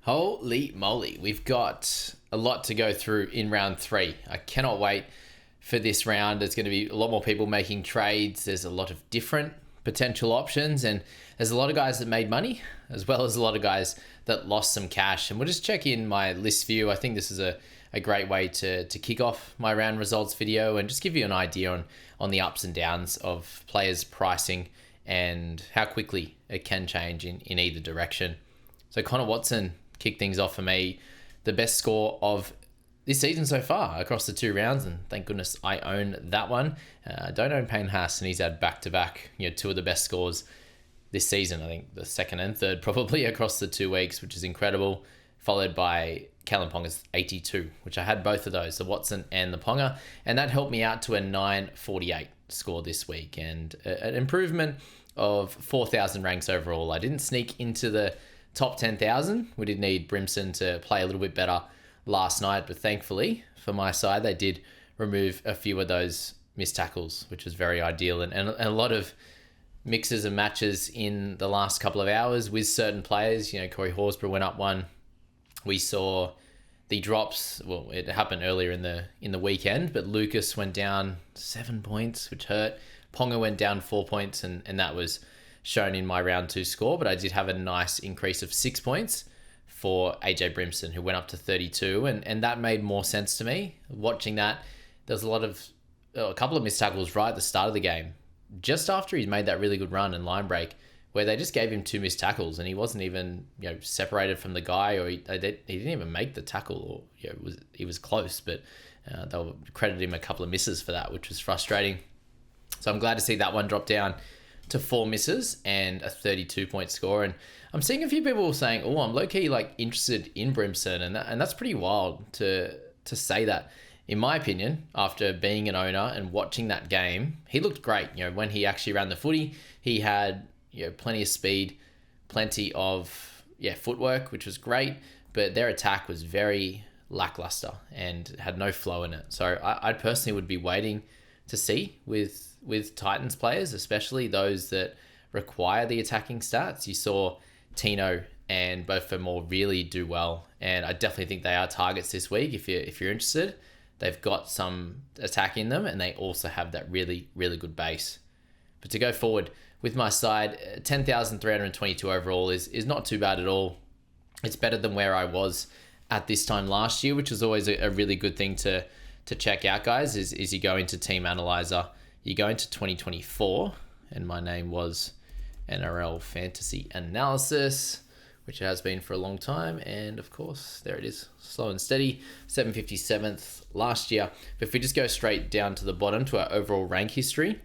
Holy moly, we've got a lot to go through in round three. I cannot wait for this round. There's going to be a lot more people making trades. There's a lot of different potential options, and there's a lot of guys that made money, as well as a lot of guys that lost some cash. And we'll just check in my list view. I think this is a great way to kick off my round results video and just give you an idea on the ups and downs of players' pricing and how quickly it can change in either direction. So Connor Watson kicked things off for me. The best score of this season so far across the two rounds, and thank goodness I own that one. I don't own Payne Haas, and he's had back-to-back, two of the best scores this season. I think the second and third probably across the 2 weeks, which is incredible, followed by Callum Ponga's 82, which I had both of those, the Watson and the Ponga, and that helped me out to a 948 score this week, and an improvement of 4,000 ranks overall. I didn't sneak into the top 10,000. We did need Brimson to play a little bit better last night, but thankfully for my side, they did remove a few of those missed tackles, which was very ideal, and a lot of mixes and matches in the last couple of hours with certain players. Corey Horsburgh went up one. We saw the drops. Well, it happened earlier in the weekend, but Lucas went down 7 points, which hurt. Ponga went down 4 points, and that was shown in my round two score, but I did have a nice increase of 6 points for AJ Brimson, who went up to 32, and that made more sense to me. Watching that, there was a couple of missed tackles right at the start of the game, just after he's made that really good run and line break, where they just gave him 2 missed tackles, and he wasn't even separated from the guy, or he didn't even make the tackle, or he was close, but they'll credit him a couple of misses for that, which was frustrating. So I'm glad to see that one drop down to 4 misses and a 32-point score. And I'm seeing a few people saying, "Oh, I'm low-key interested in Brimson," and that's pretty wild to say that. In my opinion, after being an owner and watching that game, he looked great. When he actually ran the footy, he had plenty of speed, plenty of footwork, which was great. But their attack was very lackluster and had no flow in it. So I personally would be waiting to see with Titans players, especially those that require the attacking stats. You saw Tino and Beau Fermor really do well, and I definitely think they are targets this week. If you're interested, they've got some attack in them, and they also have that really, really good base. But to go forward with my side, 10,322 overall is not too bad at all. It's better than where I was at this time last year, which is always a really good thing to check out, guys, is you go into Team Analyzer, you go into 2024, and my name was NRL Fantasy Analysis, which it has been for a long time, and of course, there it is, slow and steady, 757th last year. But if we just go straight down to the bottom to our overall rank history,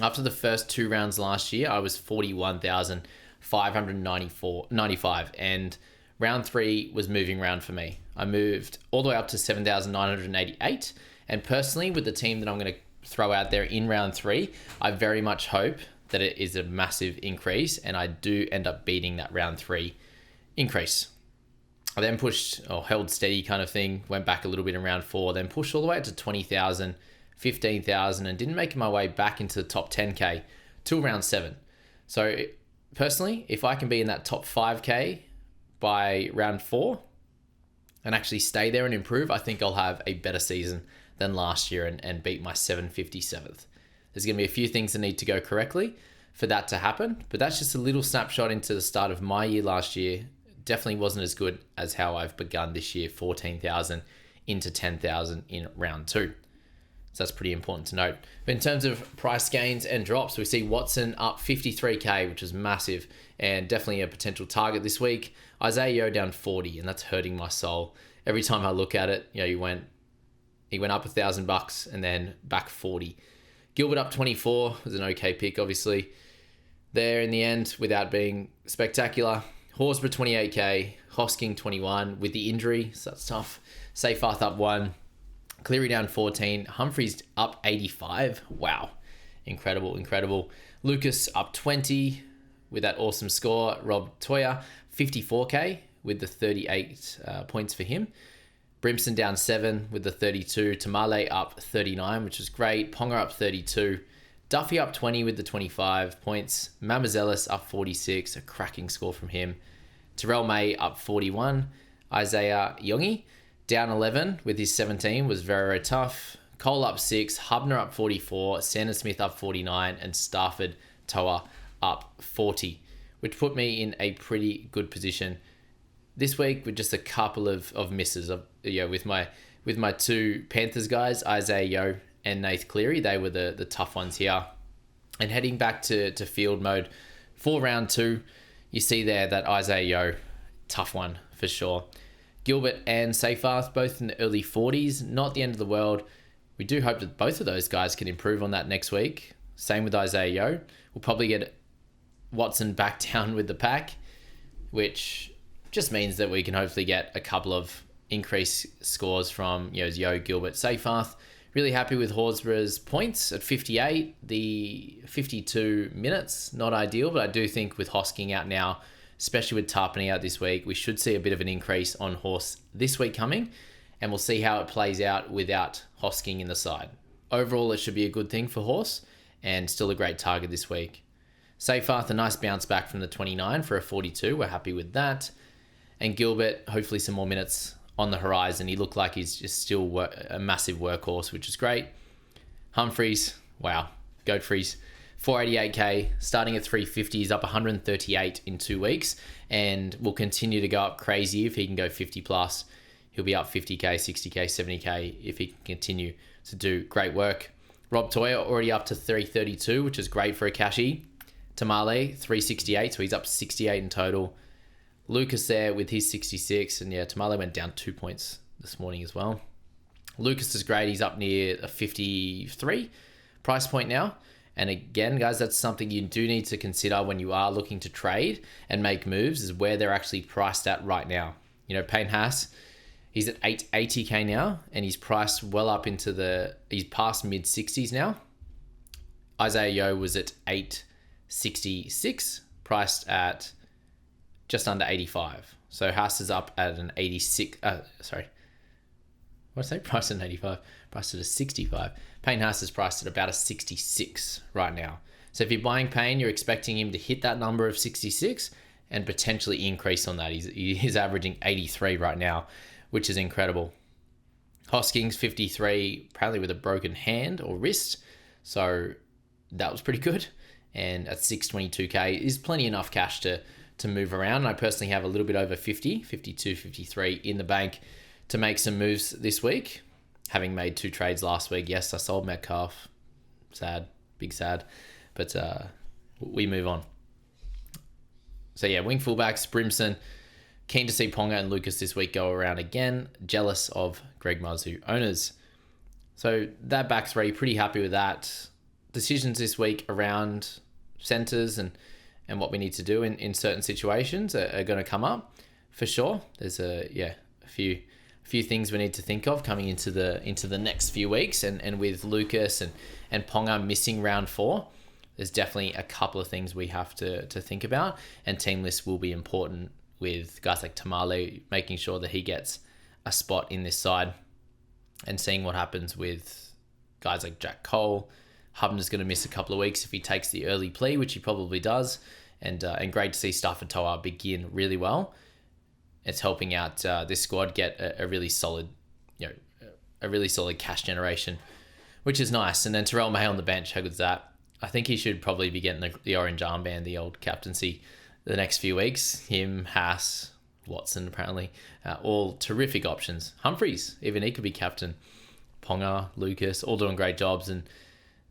after the first 2 rounds last year, I was 41,595, and round 3 was moving round for me. I moved all the way up to 7,988, and personally, with the team that I'm going to throw out there in round 3, I very much hope that it is a massive increase, and I do end up beating that round 3 increase. I then pushed or held steady kind of thing, went back a little bit in round 4, then pushed all the way up to 20,000, 15,000, and didn't make my way back into the top 10K till round 7. So personally, if I can be in that top 5K by round 4 and actually stay there and improve, I think I'll have a better season than last year and beat my 757th. There's going to be a few things that need to go correctly for that to happen, but that's just a little snapshot into the start of my year last year. Definitely wasn't as good as how I've begun this year, 14,000 into 10,000 in round 2. So that's pretty important to note. But in terms of price gains and drops, we see Watson up 53k, which is massive and definitely a potential target this week. Isaiah Yeo down 40, and that's hurting my soul. Every time I look at it, he went up $1,000 and then back 40. Gilbert up 24 was an okay pick, obviously. There in the end, without being spectacular. Horsburgh 28k, Hosking 21 with the injury, so that's tough. Seyfarth up 1. Cleary down 14. Humphreys up 85. Wow. Incredible. Lucas up 20 with that awesome score. Rob Toya, 54k with the 38 points for him. Brimson down 7 with the 32. Tamale up 39, which is great. Ponga up 32. Duffy up 20 with the 25 points. Mamazelis up 46, a cracking score from him. Terrell May up 41. Isaiah Yongi down 11 with his 17 was very, very tough. Cole up 6. Hubner up 44. Sandon Smith up 49. And Stafford Toa up 40, which put me in a pretty good position this week with just a couple of misses. With my two Panthers guys, Isaiah Yo and Nath Cleary, they were the tough ones here. And heading back to field mode for round 2, you see there that Isaiah Yo, tough one for sure. Gilbert and Seyfarth, both in the early 40s, not the end of the world. We do hope that both of those guys can improve on that next week. Same with Isaiah Yo. We'll probably get Watson back down with the pack, which just means that we can hopefully get a couple of increased scores from Yo, Gilbert, Seyfarth. Really happy with Horsburgh's points at 58. The 52 minutes, not ideal, but I do think with Hosking out now, especially with Tarpany out this week, we should see a bit of an increase on Horse this week coming, and we'll see how it plays out without Hosking in the side. Overall, it should be a good thing for Horse, and still a great target this week. Seyfarth, a nice bounce back from the 29 for a 42. We're happy with that. And Gilbert, hopefully some more minutes on the horizon. He looked like he's just still a massive workhorse, which is great. Humphreys, wow, Goatfreys, 488k, starting at 350. He's up 138 in 2 weeks and will continue to go up crazy if he can go 50 plus. He'll be up 50k, 60k, 70k if he can continue to do great work. Rob Toyer already up to 332, which is great for a cashy. Tamale, 368, so he's up 68 in total. Lucas there with his 66, and Tamale went down 2 points this morning as well. Lucas is great. He's up near a 53 price point now. And again, guys, that's something you do need to consider when you are looking to trade and make moves, is where they're actually priced at right now. Payne Haas, he's at 880k now, and he's priced well up into he's past mid 60s now. Isaiah Yo was at 866, priced at just under 85. So Haas is up at an 86. What did I say? Priced at an 85. Priced at a 65. Payne Haas is priced at about a 66 right now. So if you're buying Payne, you're expecting him to hit that number of 66 and potentially increase on that. He's averaging 83 right now, which is incredible. Hoskins, 53, apparently with a broken hand or wrist. So that was pretty good. And at 622k is plenty enough cash to move around. And I personally have a little bit over 50, 52, 53 in the bank to make some moves this week. Having made 2 trades last week. Yes, I sold Metcalf. Sad. Big sad. But we move on. So wing fullbacks, Brimson. Keen to see Ponga and Lucas this week go around again. Jealous of Greg Mazu owners. So that back 3, pretty happy with that. Decisions this week around centres and what we need to do in certain situations are going to come up for sure. There's a few things we need to think of coming into the next few weeks, and with Lucas and Ponga missing round 4, there's definitely a couple of things we have to think about, and team lists will be important with guys like Tamale, making sure that he gets a spot in this side, and seeing what happens with guys like Jack Cole. Hubner's going to miss a couple of weeks if he takes the early plea, which he probably does, and great to see Stafford Toa begin really well. It's helping out this squad get a really solid, a really solid cash generation, which is nice. And then Terrell May on the bench, how good's that? I think he should probably be getting the orange armband, the old captaincy, the next few weeks. Him, Haas, Watson, apparently, all terrific options. Humphreys, even he could be captain. Ponga, Lucas, all doing great jobs. And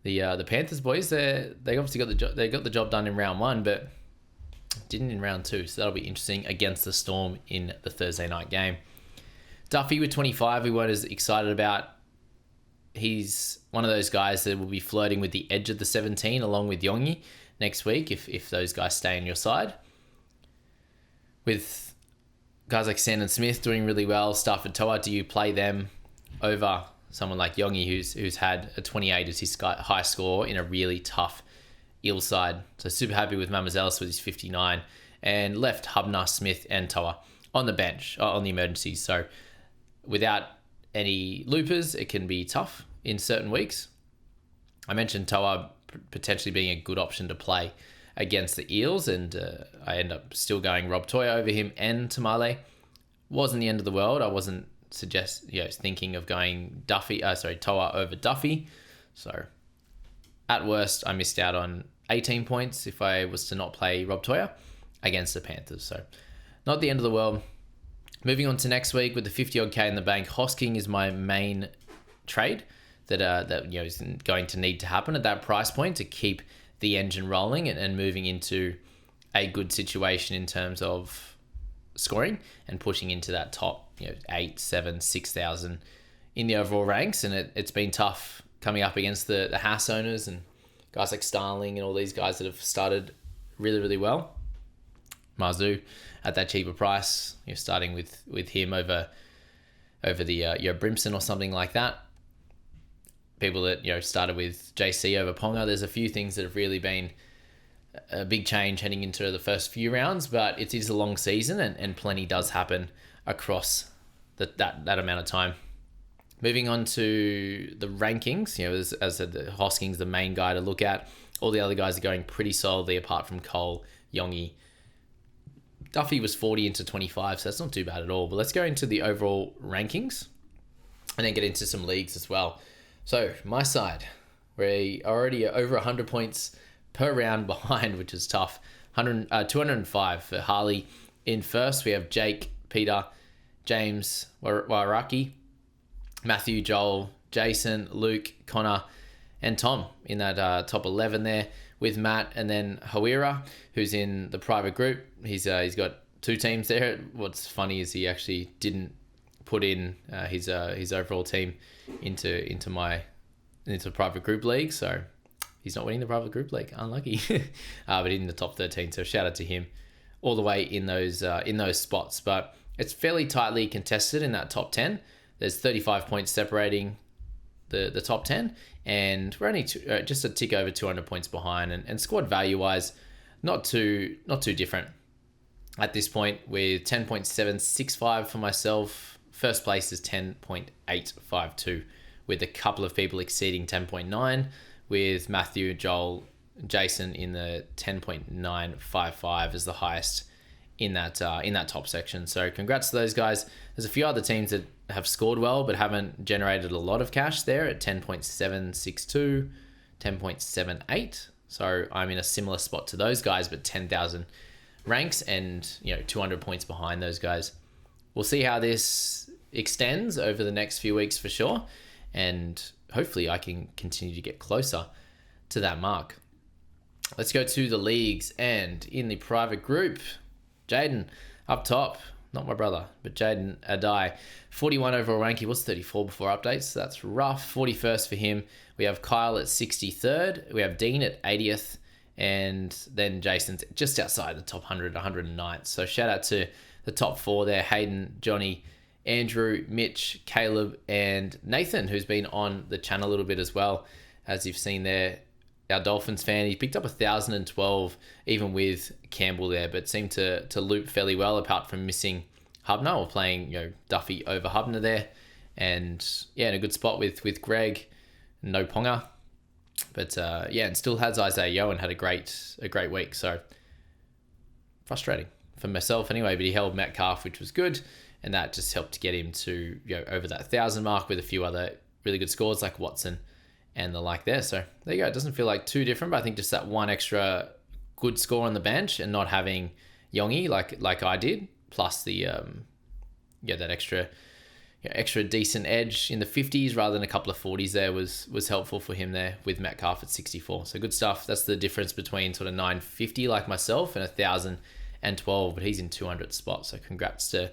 the Panthers boys, they obviously got the job. They got the job done in round 1, but didn't in round 2. So that'll be interesting against the Storm in the Thursday night game. Duffy with 25, we weren't as excited about. He's one of those guys that will be flirting with the edge of the 17 along with Yongi next week if those guys stay on your side. With guys like Sandon Smith doing really well, Stafford Toa, do you play them over someone like Yongi who's had a 28 as his high score in a really tough Eel side? So super happy with Mamazelis with his 59, and left Hubner, Smith and Toa on the bench, on the emergencies. So without any loopers, it can be tough in certain weeks. I mentioned Toa potentially being a good option to play against the Eels, and I end up still going Rob Toya over him and Tamale. Wasn't the end of the world. I wasn't thinking of going Toa over Duffy. So at worst, I missed out on 18 points if I was to not play Rob Toya against the Panthers. So not the end of the world. Moving on to next week with the 50 odd K in the bank, Hosking is my main trade that is going to need to happen at that price point to keep the engine rolling and moving into a good situation in terms of scoring and pushing into that top 8, 7, 6,000 in the overall ranks. And it's been tough coming up against the Haas owners and guys like Starling and all these guys that have started really, really well. Marzu at that cheaper price, starting with him over the Brimson or something like that. People that started with JC over Ponga. There's a few things that have really been a big change heading into the first few rounds, but it is a long season and plenty does happen across that amount of time. Moving on to the rankings, as I said, the Hosking's the main guy to look at. All the other guys are going pretty solidly apart from Cole, Yongi. Duffy was 40 into 25, so that's not too bad at all. But let's go into the overall rankings and then get into some leagues as well. So my side, we're already over 100 points per round behind, which is tough. 205 for Harley. In first, we have Jake, Peter, James, Waraki, Matthew, Joel, Jason, Luke, Connor, and Tom in that top 11 there with Matt, and then Hawira, who's in the private group. He's got 2 teams there. What's funny is he actually didn't put in his overall team into private group league, so he's not winning the private group league. Unlucky, but in the top 13. So shout out to him, all the way in those spots. But it's fairly tightly contested in that top 10. There's 35 points separating the top 10, and we're only just a tick over 200 points behind. And squad value wise, not too different at this point, with 10.765 for myself. First place is 10.852, with a couple of people exceeding 10.9, with Matthew, Joel, Jason in the 10.955 as the highest in that top section. So congrats to those guys. There's a few other teams that have scored well but haven't generated a lot of cash there at 10.762, 10.78. So I'm in a similar spot to those guys, but 10,000 ranks and 200 points behind those guys. We'll see how this extends over the next few weeks for sure, and hopefully I can continue to get closer to that mark. Let's go to the leagues, and in the private group, Jaden up top, not my brother, but Jaden Adai, 41 overall rank. He was 34 before updates, so that's rough. 41st for him. We have Kyle at 63rd. We have Dean at 80th, and then Jason's just outside the top 100, 109th. So shout out to the top 4 there: Hayden, Johnny, Andrew, Mitch, Caleb, and Nathan, who's been on the channel a little bit as well, as you've seen there. Our Dolphins fan, he picked up 1,012 even with Campbell there, but seemed to loop fairly well apart from missing Hubner, or playing Duffy over Hubner there, and in a good spot with Greg, no Ponga, but and still has Isaiah Yeo and had a great week. So frustrating for myself anyway, but he held Metcalf, which was good, and that just helped to get him to over that 1,000 mark with a few other really good scores like Watson and the like there. So there you go. It doesn't feel like too different, but I think just that one extra good score on the bench and not having Yongi like I did, plus the that extra decent edge in the 50s rather than a couple of 40s there was helpful for him there with Metcalf at 64. So good stuff. That's the difference between sort of 950 like myself and 1,012, but he's in 200 spots. So congrats to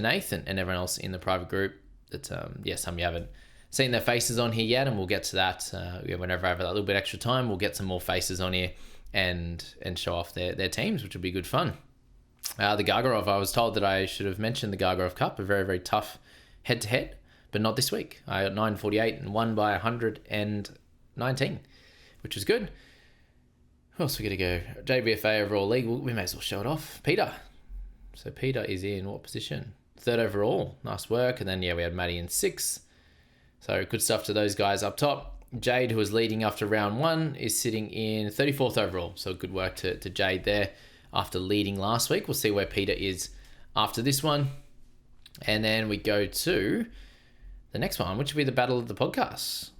Nathan and everyone else in the private group. That some you haven't seen their faces on here yet, and we'll get to that whenever I have a little bit extra time. We'll get some more faces on here and show off their teams, which will be good fun. The Gargarov, I was told that I should have mentioned the Gargarov Cup, a very, very tough head-to-head, but not this week. I got 948 and won by 119, which was good. Who else we got to go? JBFA overall league. We may as well show it off. Peter. So Peter is in what position? 3rd overall. Nice work. And then, we had Maddie in 6th. So good stuff to those guys up top. Jade, who was leading after round 1, is sitting in 34th overall. So good work to Jade there after leading last week. We'll see where Peter is after this one. And then we go to the next one, which will be the battle of the podcasts.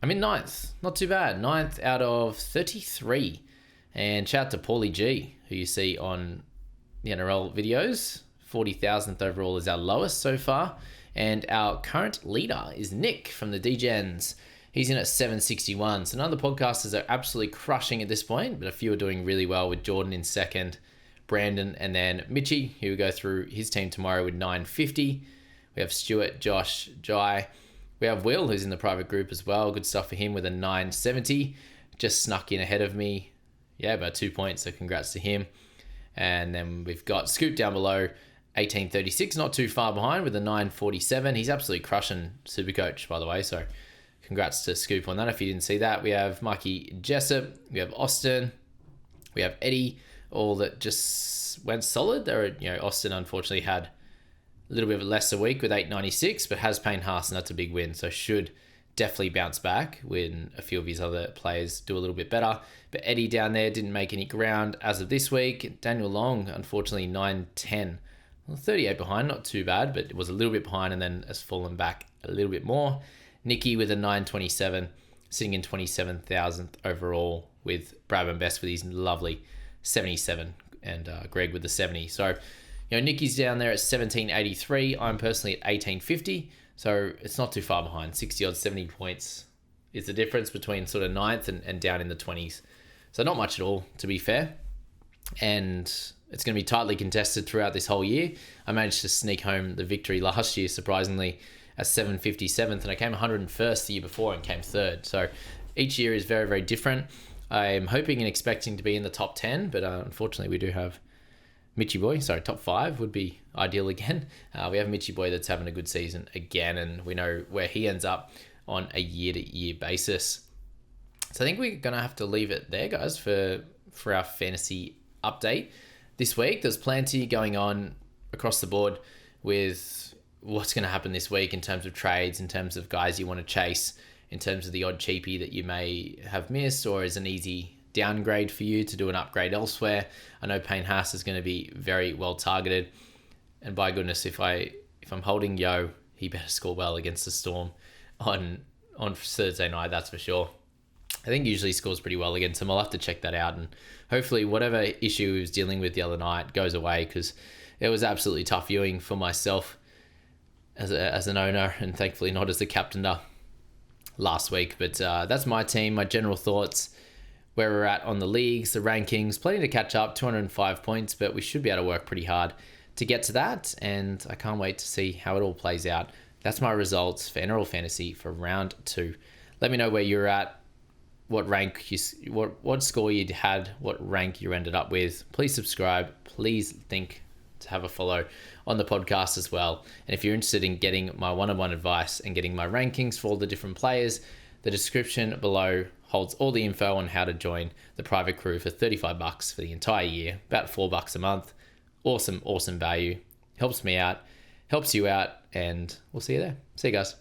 I'm in 9th. Not too bad. 9th out of 33. And shout out to Paulie G, who you see on the NRL videos. 40,000th overall is our lowest so far. And our current leader is Nick from the DGens. He's in at 761. So none of the podcasters are absolutely crushing at this point, but a few are doing really well, with Jordan in second, Brandon, and then Mitchy, who will go through his team tomorrow with 950. We have Stuart, Josh, Jai. We have Will, who's in the private group as well. Good stuff for him with a 970. Just snuck in ahead of me. Yeah, about 2 points, so congrats to him. And then we've got Scoop down below, 1836, not too far behind with a 947. He's absolutely crushing Supercoach, by the way, so congrats to Scoop on that if you didn't see that. We have Mikey Jessup, we have Austin, we have Eddie, all that just went solid. Austin unfortunately had a little bit of a lesser week with 896, but has Payne Haas, and that's a big win, so should definitely bounce back when a few of his other players do a little bit better. But Eddie down there didn't make any ground as of this week. Daniel Long, unfortunately, 910. Well, 38 behind, not too bad, but it was a little bit behind and then has fallen back a little bit more. Nicky with a 927, sitting in 27,000th overall, with Bradman Best with his lovely 77, and Greg with the 70. So, Nicky's down there at 1783. I'm personally at 1850. So it's not too far behind. 60 odd, 70 points is the difference between sort of 9th and down in the 20s. So not much at all, to be fair. And it's going to be tightly contested throughout this whole year. I managed to sneak home the victory last year, surprisingly, at 757th, and I came 101st the year before and came 3rd. So each year is very, very different. I'm hoping and expecting to be in the top 10, but unfortunately we do have Mitchy Boy. Sorry, top 5 would be ideal again. We have Mitchy Boy that's having a good season again, and we know where he ends up on a year-to-year basis. So I think we're going to have to leave it there, guys, for our fantasy update this week. There's plenty going on across the board with what's going to happen this week in terms of trades, in terms of guys you want to chase, in terms of the odd cheapie that you may have missed, or as an easy downgrade for you to do an upgrade elsewhere. I know Payne Haas is going to be very well targeted, and by goodness, if I'm holding Yo, he better score well against the Storm on Thursday night, that's for sure. I think usually he scores pretty well against them. I'll have to check that out, and hopefully whatever issue he was dealing with the other night goes away, because it was absolutely tough viewing for myself as an owner, and thankfully not as the captainer last week. But that's my team, my general thoughts, where we're at on the leagues, the rankings. Plenty to catch up, 205 points, but we should be able to work pretty hard to get to that, and I can't wait to see how it all plays out. That's my results for NRL Fantasy for round 2. Let me know where you're at, what rank what score you had, what rank you ended up with. Please subscribe. Please think to have a follow on the podcast as well. And if you're interested in getting my one-on-one advice and getting my rankings for all the different players, the description below holds all the info on how to join the private crew for $35 for the entire year, about $4 a month. Awesome value. Helps me out, helps you out, and we'll see you there. See you guys.